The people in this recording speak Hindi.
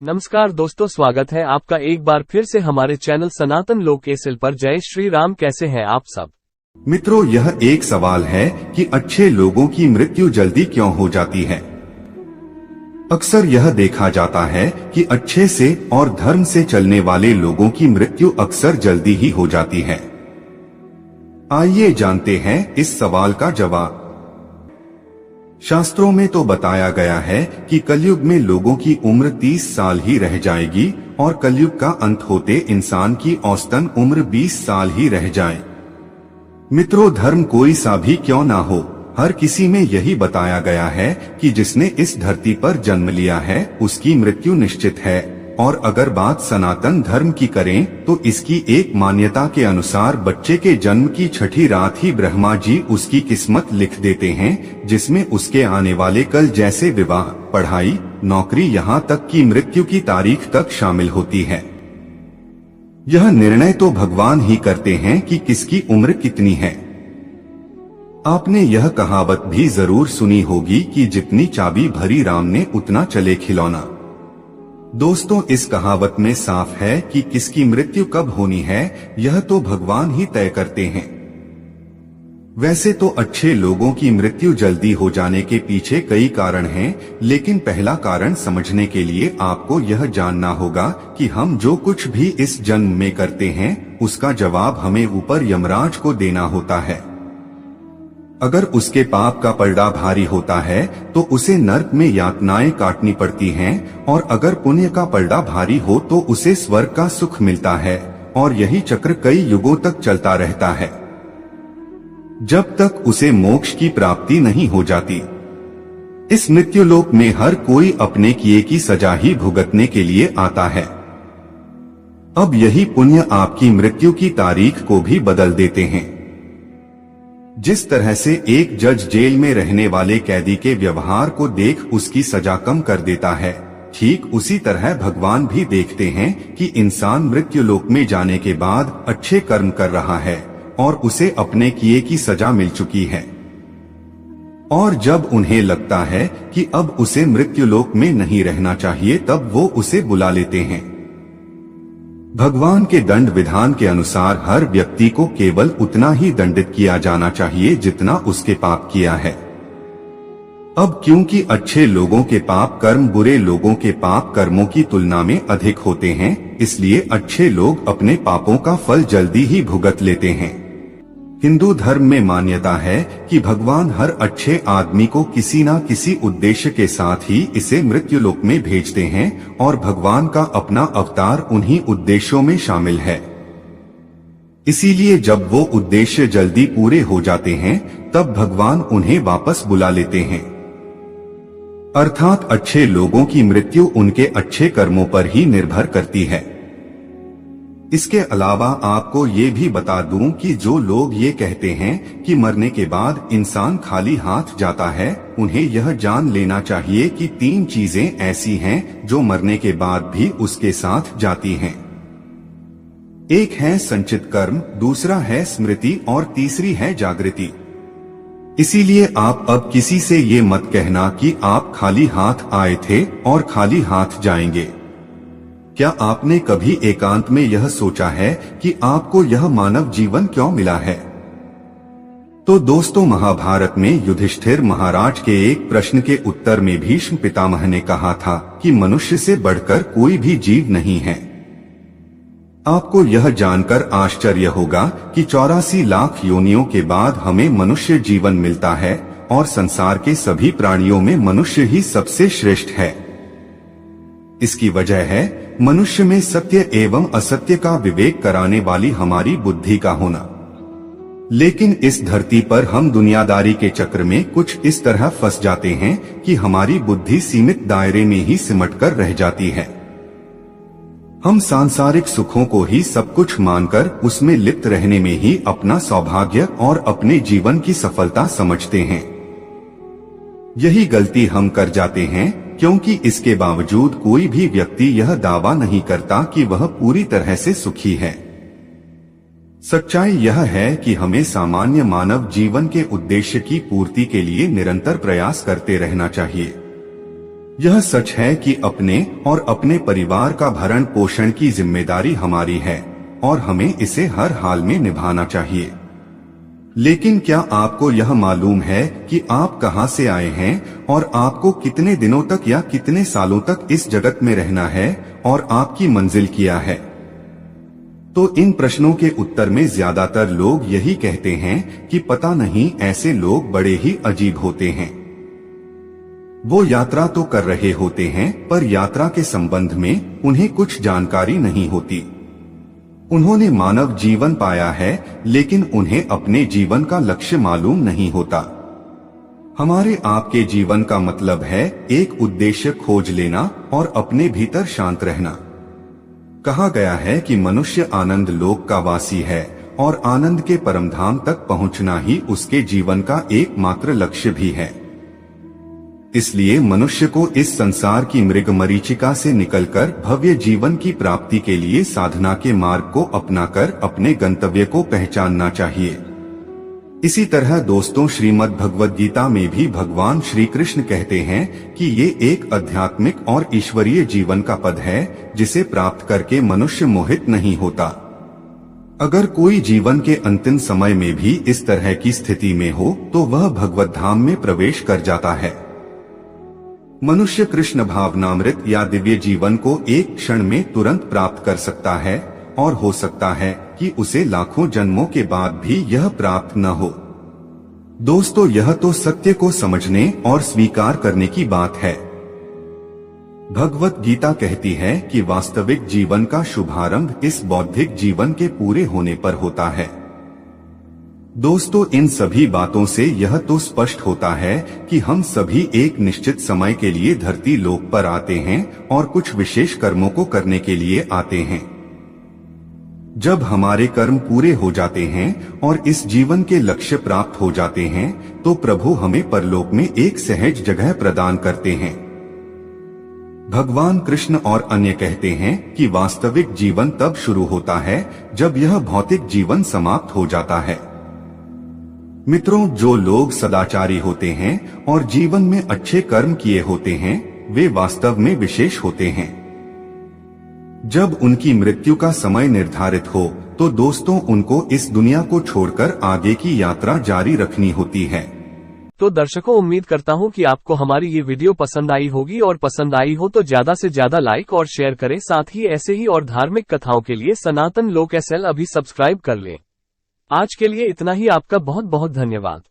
नमस्कार दोस्तों, स्वागत है आपका एक बार फिर से हमारे चैनल सनातन लोक एसएल पर। जय श्री राम। कैसे हैं आप सब मित्रों, यह एक सवाल है कि अच्छे लोगों की मृत्यु जल्दी क्यों हो जाती है। अक्सर यह देखा जाता है कि अच्छे से और धर्म से चलने वाले लोगों की मृत्यु अक्सर जल्दी ही हो जाती है। आइए जानते हैं इस सवाल का जवाब। शास्त्रों में तो बताया गया है कि कलयुग में लोगों की उम्र 30 साल ही रह जाएगी और कलयुग का अंत होते इंसान की औसतन उम्र 20 साल ही रह जाए। मित्रों, धर्म कोई सा भी क्यों ना हो, हर किसी में यही बताया गया है कि जिसने इस धरती पर जन्म लिया है उसकी मृत्यु निश्चित है। और अगर बात सनातन धर्म की करें तो इसकी एक मान्यता के अनुसार बच्चे के जन्म की छठी रात ही ब्रह्मा जी उसकी किस्मत लिख देते हैं, जिसमें उसके आने वाले कल जैसे विवाह, पढ़ाई, नौकरी, यहाँ तक कि मृत्यु की तारीख तक शामिल होती है। यह निर्णय तो भगवान ही करते हैं कि किसकी उम्र कितनी है। आपने यह कहावत भी जरूर सुनी होगी कि जितनी चाबी भरी राम ने उतना चले खिलौना। दोस्तों, इस कहावत में साफ है कि किसकी मृत्यु कब होनी है यह तो भगवान ही तय करते हैं। वैसे तो अच्छे लोगों की मृत्यु जल्दी हो जाने के पीछे कई कारण हैं, लेकिन पहला कारण समझने के लिए आपको यह जानना होगा कि हम जो कुछ भी इस जन्म में करते हैं उसका जवाब हमें ऊपर यमराज को देना होता है। अगर उसके पाप का पलड़ा भारी होता है तो उसे नरक में यातनाएं काटनी पड़ती हैं, और अगर पुण्य का पलड़ा भारी हो तो उसे स्वर्ग का सुख मिलता है। और यही चक्र कई युगों तक चलता रहता है, जब तक उसे मोक्ष की प्राप्ति नहीं हो जाती। इस मृत्युलोक में हर कोई अपने किए की सजा ही भुगतने के लिए आता है। अब यही पुण्य आपकी मृत्यु की तारीख को भी बदल देते हैं। जिस तरह से एक जज जेल में रहने वाले कैदी के व्यवहार को देख उसकी सजा कम कर देता है, ठीक उसी तरह भगवान भी देखते हैं कि इंसान मृत्युलोक में जाने के बाद अच्छे कर्म कर रहा है और उसे अपने किए की सजा मिल चुकी है। और जब उन्हें लगता है कि अब उसे मृत्युलोक में नहीं रहना चाहिए, तब वो उसे बुला लेते हैं। भगवान के दंड विधान के अनुसार हर व्यक्ति को केवल उतना ही दंडित किया जाना चाहिए जितना उसके पाप किया है। अब क्योंकि अच्छे लोगों के पाप कर्म बुरे लोगों के पाप कर्मों की तुलना में अधिक होते हैं, इसलिए अच्छे लोग अपने पापों का फल जल्दी ही भुगत लेते हैं। हिंदू धर्म में मान्यता है कि भगवान हर अच्छे आदमी को किसी न किसी उद्देश्य के साथ ही इसे मृत्युलोक में भेजते हैं, और भगवान का अपना अवतार उन्हीं उद्देश्यों में शामिल है। इसीलिए जब वो उद्देश्य जल्दी पूरे हो जाते हैं तब भगवान उन्हें वापस बुला लेते हैं। अर्थात अच्छे लोगों की मृत्यु उनके अच्छे कर्मों पर ही निर्भर करती है। इसके अलावा आपको ये भी बता दूं कि जो लोग ये कहते हैं कि मरने के बाद इंसान खाली हाथ जाता है, उन्हें यह जान लेना चाहिए कि 3 चीजें ऐसी हैं जो मरने के बाद भी उसके साथ जाती हैं। एक है संचित कर्म, दूसरा है स्मृति और तीसरी है जागृति। इसीलिए आप अब किसी से ये मत कहना कि आप खाली हाथ आए थे और खाली हाथ जाएंगे। क्या आपने कभी एकांत में यह सोचा है कि आपको यह मानव जीवन क्यों मिला है? तो दोस्तों, महाभारत में युधिष्ठिर महाराज के एक प्रश्न के उत्तर में भीष्म पितामह ने कहा था कि मनुष्य से बढ़कर कोई भी जीव नहीं है। आपको यह जानकर आश्चर्य होगा कि 84 लाख योनियों के बाद हमें मनुष्य जीवन मिलता है, और संसार के सभी प्राणियों में मनुष्य ही सबसे श्रेष्ठ है। इसकी वजह है मनुष्य में सत्य एवं असत्य का विवेक कराने वाली हमारी बुद्धि का होना। लेकिन इस धरती पर हम दुनियादारी के चक्र में कुछ इस तरह फंस जाते हैं कि हमारी बुद्धि सीमित दायरे में ही सिमटकर रह जाती है। हम सांसारिक सुखों को ही सब कुछ मानकर उसमें लिप्त रहने में ही अपना सौभाग्य और अपने जीवन की सफलता समझते हैं। यही गलती हम कर जाते हैं, क्योंकि इसके बावजूद कोई भी व्यक्ति यह दावा नहीं करता कि वह पूरी तरह से सुखी है। सच्चाई यह है कि हमें सामान्य मानव जीवन के उद्देश्य की पूर्ति के लिए निरंतर प्रयास करते रहना चाहिए। यह सच है कि अपने और अपने परिवार का भरण पोषण की जिम्मेदारी हमारी है और हमें इसे हर हाल में निभाना चाहिए। लेकिन क्या आपको यह मालूम है कि आप कहां से आए हैं और आपको कितने दिनों तक या कितने सालों तक इस जगत में रहना है और आपकी मंजिल क्या है? तो इन प्रश्नों के उत्तर में ज्यादातर लोग यही कहते हैं कि पता नहीं, ऐसे लोग बड़े ही अजीब होते हैं। वो यात्रा तो कर रहे होते हैं पर यात्रा के संबंध में उन्हें कुछ जानकारी नहीं होती। उन्होंने मानव जीवन पाया है लेकिन उन्हें अपने जीवन का लक्ष्य मालूम नहीं होता। हमारे आपके जीवन का मतलब है एक उद्देश्य खोज लेना और अपने भीतर शांत रहना। कहा गया है कि मनुष्य आनंद लोक का वासी है और आनंद के परमधाम तक पहुंचना ही उसके जीवन का एकमात्र लक्ष्य भी है। इसलिए मनुष्य को इस संसार की मृग मरीचिका से निकलकर भव्य जीवन की प्राप्ति के लिए साधना के मार्ग को अपनाकर अपने गंतव्य को पहचानना चाहिए। इसी तरह दोस्तों, श्रीमद् भगवद गीता में भी भगवान श्री कृष्ण कहते हैं कि ये एक आध्यात्मिक और ईश्वरीय जीवन का पद है जिसे प्राप्त करके मनुष्य मोहित नहीं होता। अगर कोई जीवन के अंतिम समय में भी इस तरह की स्थिति में हो तो वह भगवत धाम में प्रवेश कर जाता है। मनुष्य कृष्ण भावनामृत या दिव्य जीवन को एक क्षण में तुरंत प्राप्त कर सकता है और हो सकता है कि उसे लाखों जन्मों के बाद भी यह प्राप्त न हो। दोस्तों, यह तो सत्य को समझने और स्वीकार करने की बात है। भगवत गीता कहती है कि वास्तविक जीवन का शुभारंभ इस बौद्धिक जीवन के पूरे होने पर होता है। दोस्तों, इन सभी बातों से यह तो स्पष्ट होता है कि हम सभी एक निश्चित समय के लिए धरती लोक पर आते हैं और कुछ विशेष कर्मों को करने के लिए आते हैं। जब हमारे कर्म पूरे हो जाते हैं और इस जीवन के लक्ष्य प्राप्त हो जाते हैं तो प्रभु हमें परलोक में एक सहज जगह प्रदान करते हैं। भगवान कृष्ण और अन्य कहते हैं कि वास्तविक जीवन तब शुरू होता है जब यह भौतिक जीवन समाप्त हो जाता है। मित्रों, जो लोग सदाचारी होते हैं और जीवन में अच्छे कर्म किए होते हैं वे वास्तव में विशेष होते हैं। जब उनकी मृत्यु का समय निर्धारित हो तो दोस्तों उनको इस दुनिया को छोड़कर आगे की यात्रा जारी रखनी होती है। तो दर्शकों, उम्मीद करता हूं कि आपको हमारी ये वीडियो पसंद आई होगी और पसंद आई हो तो ज्यादा से ज्यादा लाइक और शेयर करें। साथ ही ऐसे ही और धार्मिक कथाओं के लिए सनातन लोक SL अभी सब्सक्राइब कर लें। आज के लिए इतना ही। आपका बहुत बहुत धन्यवाद।